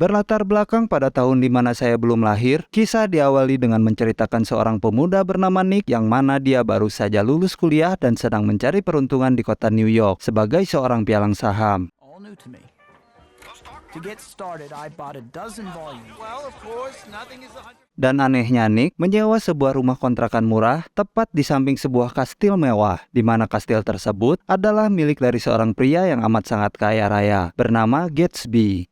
Berlatar belakang pada tahun di mana saya belum lahir, kisah diawali dengan menceritakan seorang pemuda bernama Nick yang mana dia baru saja lulus kuliah dan sedang mencari peruntungan di kota New York sebagai seorang pialang saham. All new to me. To get started, I bought a dozen volumes. Well, of course, nothing is 100%. Dan anehnya Nick menyewa sebuah rumah kontrakan murah tepat di samping sebuah kastil mewah, di mana kastil tersebut adalah milik dari seorang pria yang amat sangat kaya raya bernama Gatsby.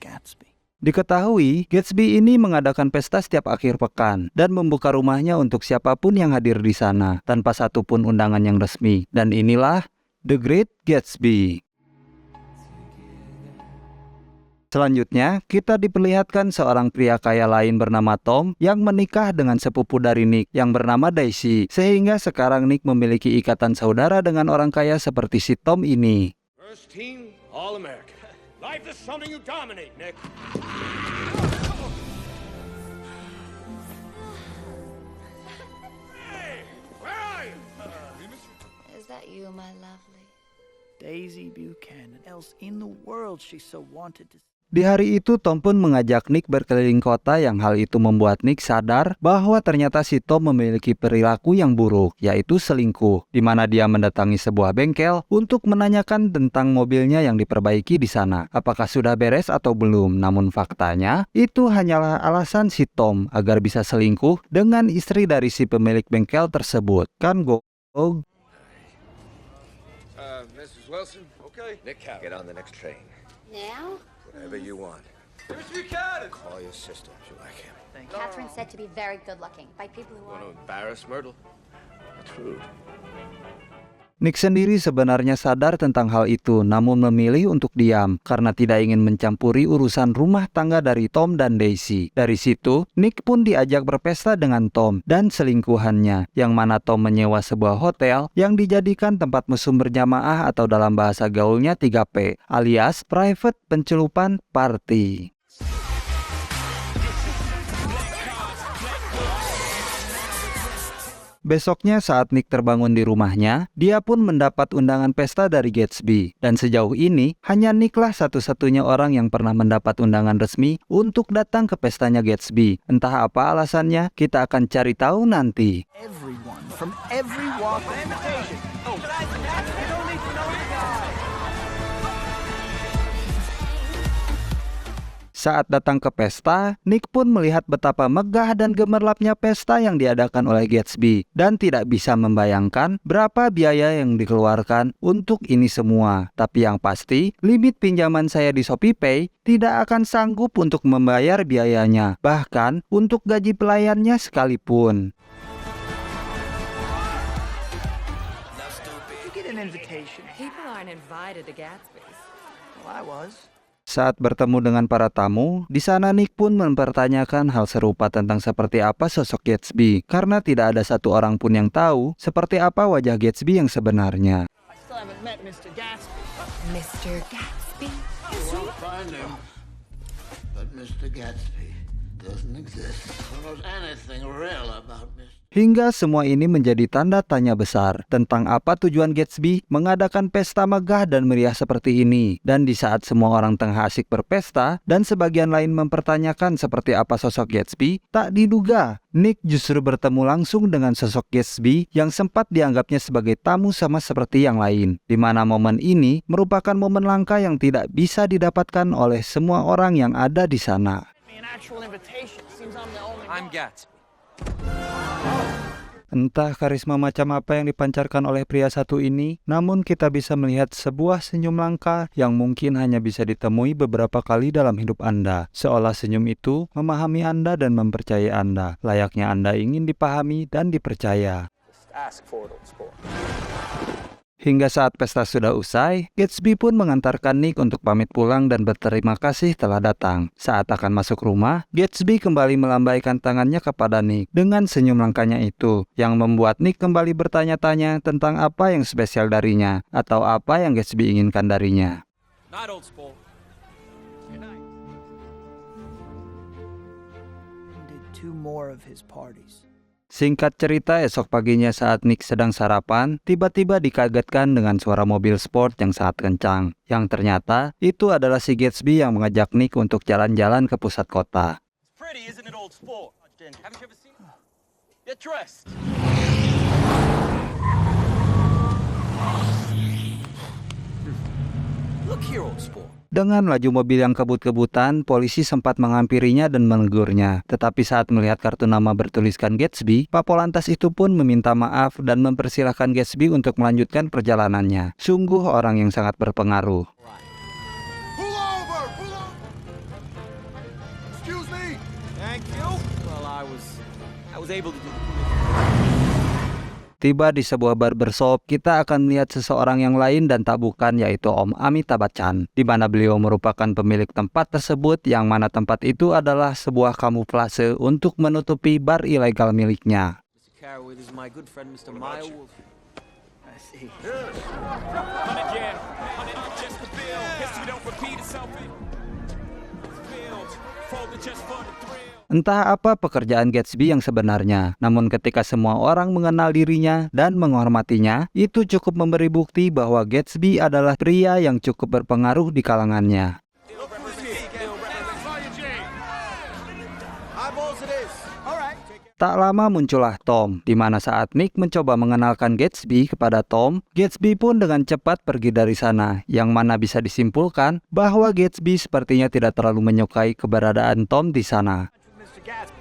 Gatsby. Diketahui, Gatsby ini mengadakan pesta setiap akhir pekan dan membuka rumahnya untuk siapapun yang hadir di sana tanpa satupun undangan yang resmi. Dan inilah The Great Gatsby. Selanjutnya, kita diperlihatkan seorang pria kaya lain bernama Tom yang menikah dengan sepupu dari Nick yang bernama Daisy, sehingga sekarang Nick memiliki ikatan saudara dengan orang kaya seperti si Tom ini. First team, All-America. Life is something you dominate, Nick. Hey, where are you? Is that you, my lovely? Daisy Buchanan. Else in the world she so wanted to. Di hari itu, Tom pun mengajak Nick berkeliling kota yang hal itu membuat Nick sadar bahwa ternyata si Tom memiliki perilaku yang buruk, yaitu selingkuh, di mana dia mendatangi sebuah bengkel untuk menanyakan tentang mobilnya yang diperbaiki di sana. Apakah sudah beres atau belum? Namun faktanya, itu hanyalah alasan si Tom agar bisa selingkuh dengan istri dari si pemilik bengkel tersebut. Kan Mrs. Wilson, okay? Nick, get on the next train. Now? Whatever you want. Mr. Buchanan! Call your sister if you like him. Catherine said to be very good looking by people who Want are. to embarrass Myrtle? That's rude. Nick sendiri sebenarnya sadar tentang hal itu, namun memilih untuk diam karena tidak ingin mencampuri urusan rumah tangga dari Tom dan Daisy. Dari situ, Nick pun diajak berpesta dengan Tom dan selingkuhannya, yang mana Tom menyewa sebuah hotel yang dijadikan tempat mesum berjamaah atau dalam bahasa gaulnya 3P, alias Private Pencelupan Party. Besoknya saat Nick terbangun di rumahnya, dia pun mendapat undangan pesta dari Gatsby. Dan sejauh ini, hanya Nick lah satu-satunya orang yang pernah mendapat undangan resmi untuk datang ke pestanya Gatsby. Entah apa alasannya, kita akan cari tahu nanti. Everyone from every walk of life. Oh, you don't need to know the guy. Saat datang ke pesta, Nick pun melihat betapa megah dan gemerlapnya pesta yang diadakan oleh Gatsby dan tidak bisa membayangkan berapa biaya yang dikeluarkan untuk ini semua. Tapi yang pasti, limit pinjaman saya di ShopeePay tidak akan sanggup untuk membayar biayanya, bahkan untuk gaji pelayannya sekalipun. You get an invitation. People aren't invited to Gatsby's. Well, I was. Saat bertemu dengan para tamu, di sana Nick pun mempertanyakan hal serupa tentang seperti apa sosok Gatsby, karena tidak ada satu orang pun yang tahu seperti apa wajah Gatsby yang sebenarnya. I still haven't met Mr. Gatsby. Mr. Gatsby? We'll find him. But Mr. Gatsby doesn't exist. Who knows anything real about Mr. Hingga semua ini menjadi tanda tanya besar tentang apa tujuan Gatsby mengadakan pesta megah dan meriah seperti ini. Dan di saat semua orang tengah asik berpesta dan sebagian lain mempertanyakan seperti apa sosok Gatsby, tak diduga Nick justru bertemu langsung dengan sosok Gatsby yang sempat dianggapnya sebagai tamu sama seperti yang lain. Di mana momen ini merupakan momen langka yang tidak bisa didapatkan oleh semua orang yang ada di sana. An actual invitation. Seems I'm the only I'm one. Gatsby. Entah karisma macam apa yang dipancarkan oleh pria satu ini, namun kita bisa melihat sebuah senyum langka yang mungkin hanya bisa ditemui beberapa kali dalam hidup Anda. Seolah senyum itu memahami Anda dan mempercayai Anda, layaknya Anda ingin dipahami dan dipercaya. Just ask for it, old sport. Hingga saat pesta sudah usai, Gatsby pun mengantarkan Nick untuk pamit pulang dan berterima kasih telah datang. Saat akan masuk rumah, Gatsby kembali melambaikan tangannya kepada Nick dengan senyum langkanya itu, yang membuat Nick kembali bertanya-tanya tentang apa yang spesial darinya, atau apa yang Gatsby inginkan darinya. Night, old sport. Good night. Did two more of his parties. Singkat cerita, esok paginya saat Nick sedang sarapan, tiba-tiba dikagetkan dengan suara mobil sport yang sangat kencang. Yang ternyata, itu adalah si Gatsby yang mengajak Nick untuk jalan-jalan ke pusat kota. It's pretty, isn't it, old sport? Haven't you ever seen it? Get dressed. Look here, old sport. Dengan laju mobil yang kebut-kebutan, polisi sempat menghampirinya dan menegurnya. Tetapi saat melihat kartu nama bertuliskan Gatsby, Papolantas itu pun meminta maaf dan mempersilahkan Gatsby untuk melanjutkan perjalanannya. Sungguh orang yang sangat berpengaruh. Pull over! Pull over! Excuse me! Thank you. Well, I was able to do it. Tiba di sebuah barbershop, kita akan melihat seseorang yang lain dan tak bukan, yaitu Om Amitabh Bachchan, di mana beliau merupakan pemilik tempat tersebut, yang mana tempat itu adalah sebuah kamuflase untuk menutupi bar ilegal miliknya. Mr. Carraway, this is my good friend, Mr. Maya Wolf. I see. 100 yen. 100 just the bill. History don't repeat itself. Bills folded just for the thrill. Entah apa pekerjaan Gatsby yang sebenarnya, namun ketika semua orang mengenal dirinya dan menghormatinya, itu cukup memberi bukti bahwa Gatsby adalah pria yang cukup berpengaruh di kalangannya. Look who's here. Fire Jane. Eyeballs it is. All right. Tak lama muncullah Tom, di mana saat Nick mencoba mengenalkan Gatsby kepada Tom, Gatsby pun dengan cepat pergi dari sana, yang mana bisa disimpulkan bahwa Gatsby sepertinya tidak terlalu menyukai keberadaan Tom di sana. Mr. Gatsby.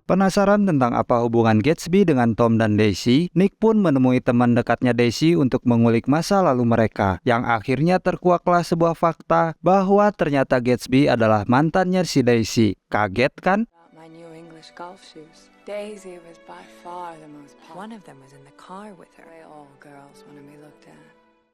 Penasaran tentang apa hubungan Gatsby dengan Tom dan Daisy, Nick pun menemui teman dekatnya Daisy untuk mengulik masa lalu mereka, yang akhirnya terkuaklah sebuah fakta bahwa ternyata Gatsby adalah mantannya si Daisy. Kaget kan? My new English golf shoes. Daisy was by far the most popular. One of them was in the car with her. Way all girls want to be looked at.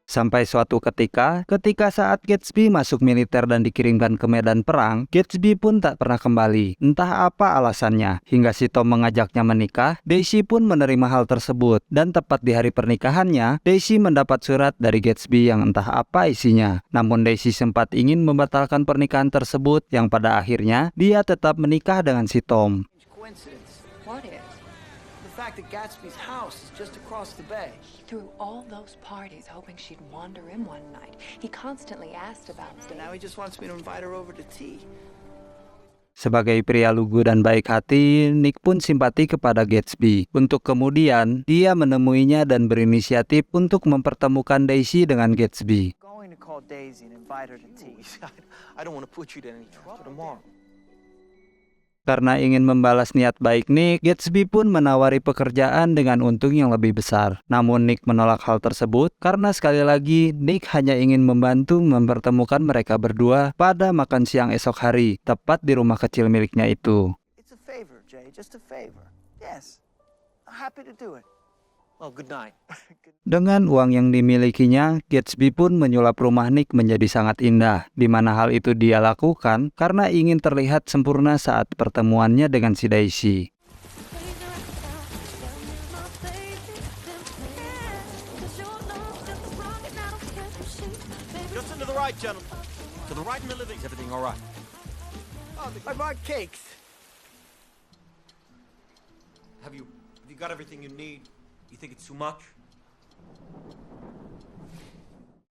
Sampai suatu ketika saat Gatsby masuk militer dan dikirimkan ke medan perang, Gatsby pun tak pernah kembali. Entah apa alasannya, hingga si Tom mengajaknya menikah, Daisy pun menerima hal tersebut. Dan tepat di hari pernikahannya, Daisy mendapat surat dari Gatsby yang entah apa isinya. Namun Daisy sempat ingin membatalkan pernikahan tersebut, yang pada akhirnya dia tetap menikah dengan si Tom. Coincidence. What is? The fact that Gatsby's house is just across the bay. He threw all those parties hoping she'd wander in one night. He constantly asked about And now he Daisy. just wants me to invite her over to tea. Sebagai pria lugu dan baik hati, Nick pun simpati kepada Gatsby. Untuk kemudian, dia menemuinya dan berinisiatif untuk mempertemukan Daisy dengan Gatsby. Going to call Daisy and invite her to tea. I don't want to put you in any trouble tomorrow. Karena ingin membalas niat baik Nick, Gatsby pun menawari pekerjaan dengan untung yang lebih besar. Namun Nick menolak hal tersebut karena sekali lagi Nick hanya ingin membantu mempertemukan mereka berdua pada makan siang esok hari, tepat di rumah kecil miliknya itu. It's a favor, Jay. Just a favor. Yes. I'm happy to do it. Well, good night. Dengan uang yang dimilikinya, Gatsby pun menyulap rumah Nick menjadi sangat indah, di mana hal itu dia lakukan karena ingin terlihat sempurna saat pertemuannya dengan si Daisy. Just into the right, gentlemen. To the right in the living. Is everything all right? I bought cakes. Have you got everything you need? You think it's too much?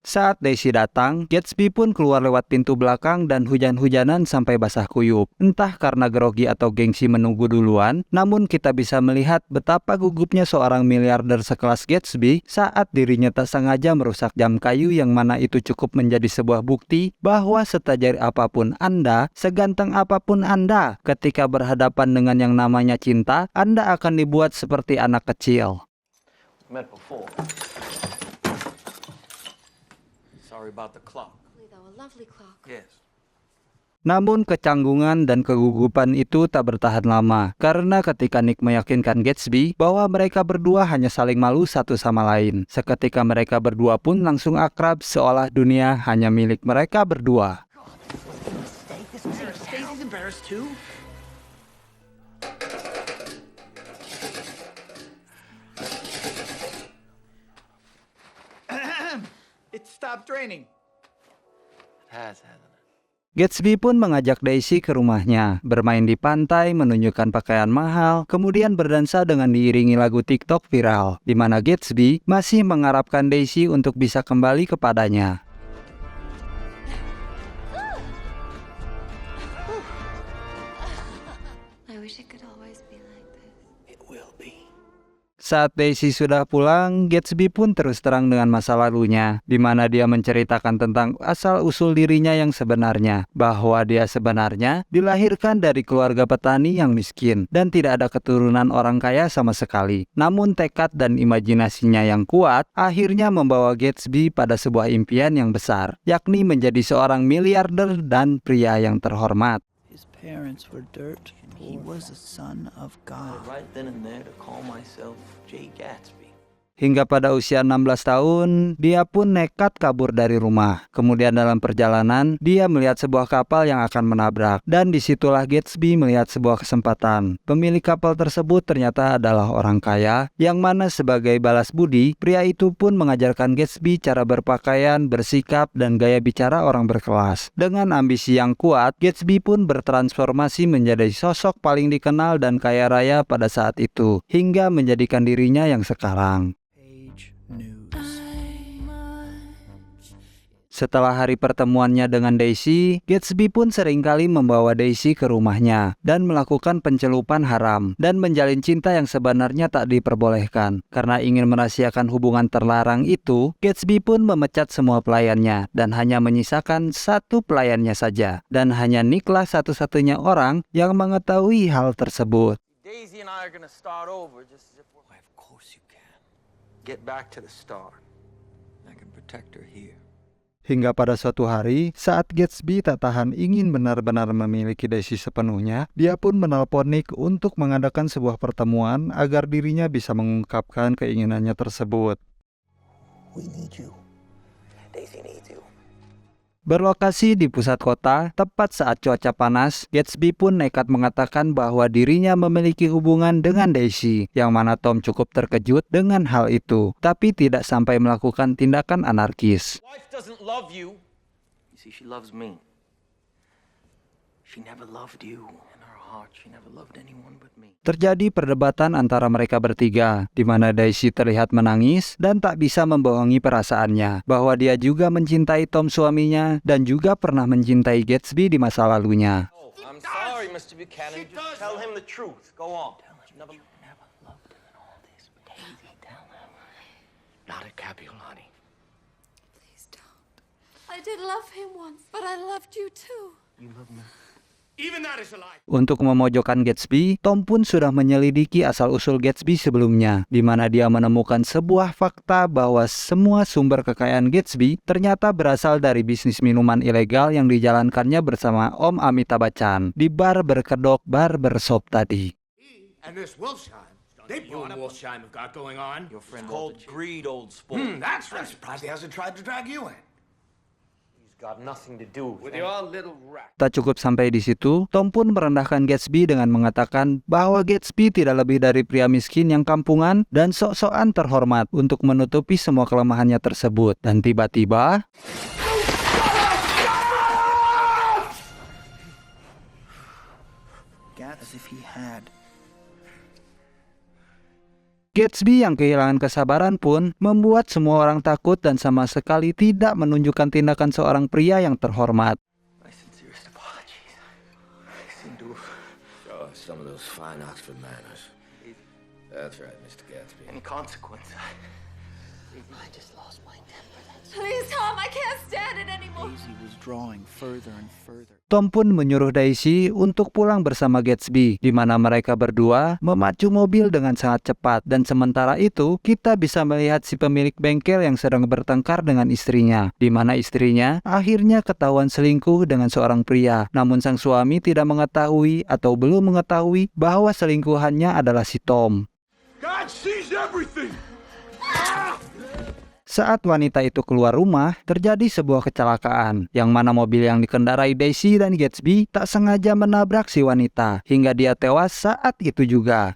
Saat Daisy datang, Gatsby pun keluar lewat pintu belakang dan hujan-hujanan sampai basah kuyup. Entah karena grogi atau gengsi menunggu duluan, namun kita bisa melihat betapa gugupnya seorang miliarder sekelas Gatsby saat dirinya tak sengaja merusak jam kayu, yang mana itu cukup menjadi sebuah bukti bahwa setajir apapun Anda, seganteng apapun Anda, ketika berhadapan dengan yang namanya cinta, Anda akan dibuat seperti anak kecil. Met before. Sorry about the clock. Though, a lovely clock. Yes. Namun kecanggungan dan kegugupan itu tak bertahan lama, karena ketika Nick meyakinkan Gatsby bahwa mereka berdua hanya saling malu satu sama lain, seketika mereka berdua pun langsung akrab seolah dunia hanya milik mereka berdua. Daisy's embarrassed too. It stopped raining. It has, hasn't it? Gatsby pun mengajak Daisy ke rumahnya, bermain di pantai, menunjukkan pakaian mahal, kemudian berdansa dengan diiringi lagu TikTok viral, di mana Gatsby masih mengharapkan Daisy untuk bisa kembali kepadanya. I wish it could always be like this. It will be. Saat Daisy sudah pulang, Gatsby pun terus terang dengan masa lalunya, di mana dia menceritakan tentang asal-usul dirinya yang sebenarnya, bahwa dia sebenarnya dilahirkan dari keluarga petani yang miskin dan tidak ada keturunan orang kaya sama sekali. Namun tekad dan imajinasinya yang kuat akhirnya membawa Gatsby pada sebuah impian yang besar, yakni menjadi seorang miliarder dan pria yang terhormat. His parents were dirt. He was a son of God. Right then and there to call myself Jay Gatsby. Hingga pada usia 16 tahun, dia pun nekat kabur dari rumah. Kemudian dalam perjalanan, dia melihat sebuah kapal yang akan menabrak. Dan disitulah Gatsby melihat sebuah kesempatan. Pemilik kapal tersebut ternyata adalah orang kaya, yang mana sebagai balas budi, pria itu pun mengajarkan Gatsby cara berpakaian, bersikap, dan gaya bicara orang berkelas. Dengan ambisi yang kuat, Gatsby pun bertransformasi menjadi sosok paling dikenal dan kaya raya pada saat itu, hingga menjadikan dirinya yang sekarang. News. Setelah hari pertemuannya dengan Daisy, Gatsby pun seringkali membawa Daisy ke rumahnya dan melakukan pencelupan haram dan menjalin cinta yang sebenarnya tak diperbolehkan. Karena ingin merahasiakan hubungan terlarang itu, Gatsby pun memecat semua pelayannya dan hanya menyisakan satu pelayannya saja. Dan hanya Nicklah satu-satunya orang yang mengetahui hal tersebut. Daisy and I are gonna start over just as if we're... Why, of course you can. Get back to the star. I can protect her here. Hingga pada suatu hari, saat Gatsby tak tahan ingin benar-benar memiliki Daisy sepenuhnya, dia pun menelpon Nick untuk mengadakan sebuah pertemuan agar dirinya bisa mengungkapkan keinginannya tersebut. We need you. Daisy needs you. Berlokasi di pusat kota, tepat saat cuaca panas, Gatsby pun nekat mengatakan bahwa dirinya memiliki hubungan dengan Daisy, yang mana Tom cukup terkejut dengan hal itu, tapi tidak sampai melakukan tindakan anarkis. Wife doesn't love you. You see, she loves me. She never loved you. In her heart, she never loved anyone but me. Terjadi perdebatan antara mereka bertiga, di mana Daisy terlihat menangis dan tak bisa membohongi perasaannya, bahwa dia juga mencintai Tom suaminya dan juga pernah mencintai Gatsby di masa lalunya. Oh, I'm sorry, Mr. Buchanan. Just tell him the truth. Go on. She never loved him in all this. Daisy, tell him. Not a Capullani. Please don't. I did love him once, but I loved you too. You love me. Even that is a lie. Untuk memojokkan Gatsby, Tom pun sudah menyelidiki asal-usul Gatsby sebelumnya, di mana dia menemukan sebuah fakta bahwa semua sumber kekayaan Gatsby ternyata berasal dari bisnis minuman ilegal yang dijalankannya bersama Om Amitabh Bachchan di bar berkedok Barbershop tadi. And this Wilshire, they brought up Wilshire have got going on. Your friend called greed, old sport. That's right. I'm surprised he hasn't tried to drag you in. He's got nothing to do With with your little rat. Tak cukup sampai di situ, Tom pun merendahkan Gatsby dengan mengatakan bahwa Gatsby tidak lebih dari pria miskin yang kampungan dan sok-sokan terhormat untuk menutupi semua kelemahannya tersebut. Dan tiba-tiba, As if he had. Gatsby yang kehilangan kesabaran pun membuat semua orang takut dan sama sekali tidak menunjukkan tindakan seorang pria yang terhormat. My sincerest apologies. I seem to have... Oh, some of those fine Oxford manners. That's right, Mr. Gatsby. Any consequence. I just lost my temper. Please, Tom, I can't stand it anymore. Daisy was drawing further and further. Tom pun menyuruh Daisy untuk pulang bersama Gatsby, di mana mereka berdua memacu mobil dengan sangat cepat. Dan sementara itu, kita bisa melihat si pemilik bengkel yang sedang bertengkar dengan istrinya, di mana istrinya akhirnya ketahuan selingkuh dengan seorang pria. Namun sang suami tidak mengetahui atau belum mengetahui bahwa selingkuhannya adalah si Tom. God sees everything. Saat wanita itu keluar rumah, terjadi sebuah kecelakaan, yang mana mobil yang dikendarai Daisy dan Gatsby tak sengaja menabrak si wanita, hingga dia tewas saat itu juga.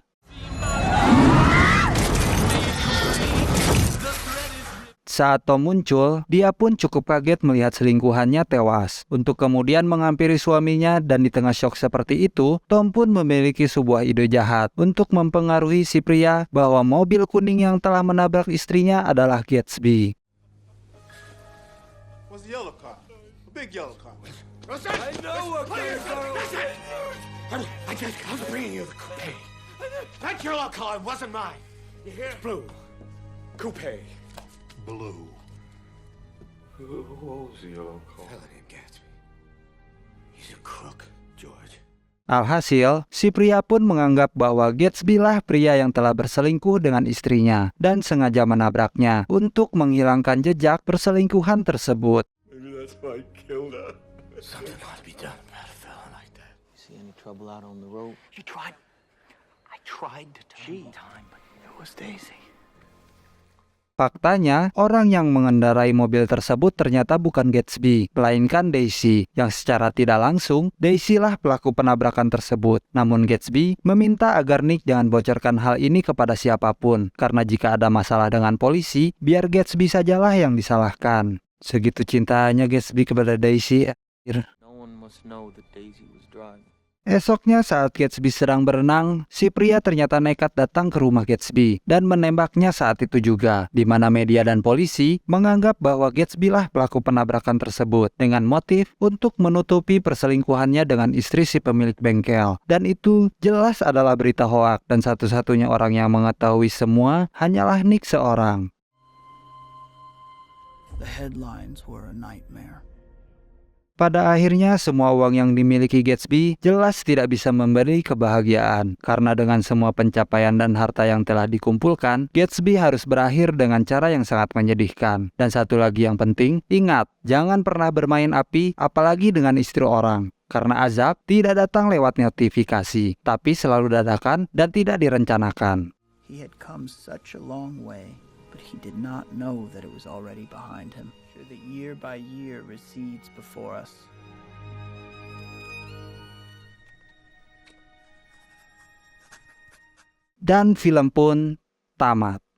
Saat Tom muncul, dia pun cukup kaget melihat selingkuhannya tewas. Untuk kemudian menghampiri suaminya dan di tengah syok seperti itu, Tom pun memiliki sebuah ide jahat untuk mempengaruhi si pria bahwa mobil kuning yang telah menabrak istrinya adalah Gatsby. What's the yellow car? A big yellow car. I know what I was bringing you the coupe. That yellow car wasn't mine. You hear? Blue. Coupe. Blue. Who owns the yellow car? Fella named Gatsby. He's a crook, George. Alhasil, si pria pun menganggap bahwa Gatsby lah pria yang telah berselingkuh dengan istrinya dan sengaja menabraknya untuk menghilangkan jejak perselingkuhan tersebut. Maybe that's why I killed her. Something ought to be done about a fella like that. You see any trouble out on the road? You tried. I tried to tell you time, but it was Daisy. Faktanya, orang yang mengendarai mobil tersebut ternyata bukan Gatsby, melainkan Daisy, yang secara tidak langsung, Daisy lah pelaku penabrakan tersebut. Namun Gatsby meminta agar Nick jangan bocorkan hal ini kepada siapapun, karena jika ada masalah dengan polisi, biar Gatsby sajalah yang disalahkan. Segitu cintanya Gatsby kepada Daisy. No one must know that Daisy was driving. Esoknya saat Gatsby sedang berenang, si pria ternyata nekat datang ke rumah Gatsby dan menembaknya saat itu juga, di mana media dan polisi menganggap bahwa Gatsby lah pelaku penabrakan tersebut dengan motif untuk menutupi perselingkuhannya dengan istri si pemilik bengkel. Dan itu jelas adalah berita hoak dan satu-satunya orang yang mengetahui semua hanyalah Nick seorang. The headlines were a nightmare. Pada akhirnya semua uang yang dimiliki Gatsby jelas tidak bisa memberi kebahagiaan. Karena dengan semua pencapaian dan harta yang telah dikumpulkan, Gatsby harus berakhir dengan cara yang sangat menyedihkan. Dan satu lagi yang penting, ingat, jangan pernah bermain api apalagi dengan istri orang. Karena azab tidak datang lewat notifikasi, tapi selalu dadakan dan tidak direncanakan. He had come such a long way, but he did not know that it was already behind him. Sure that year by year recedes before us. Dan film pun tamat.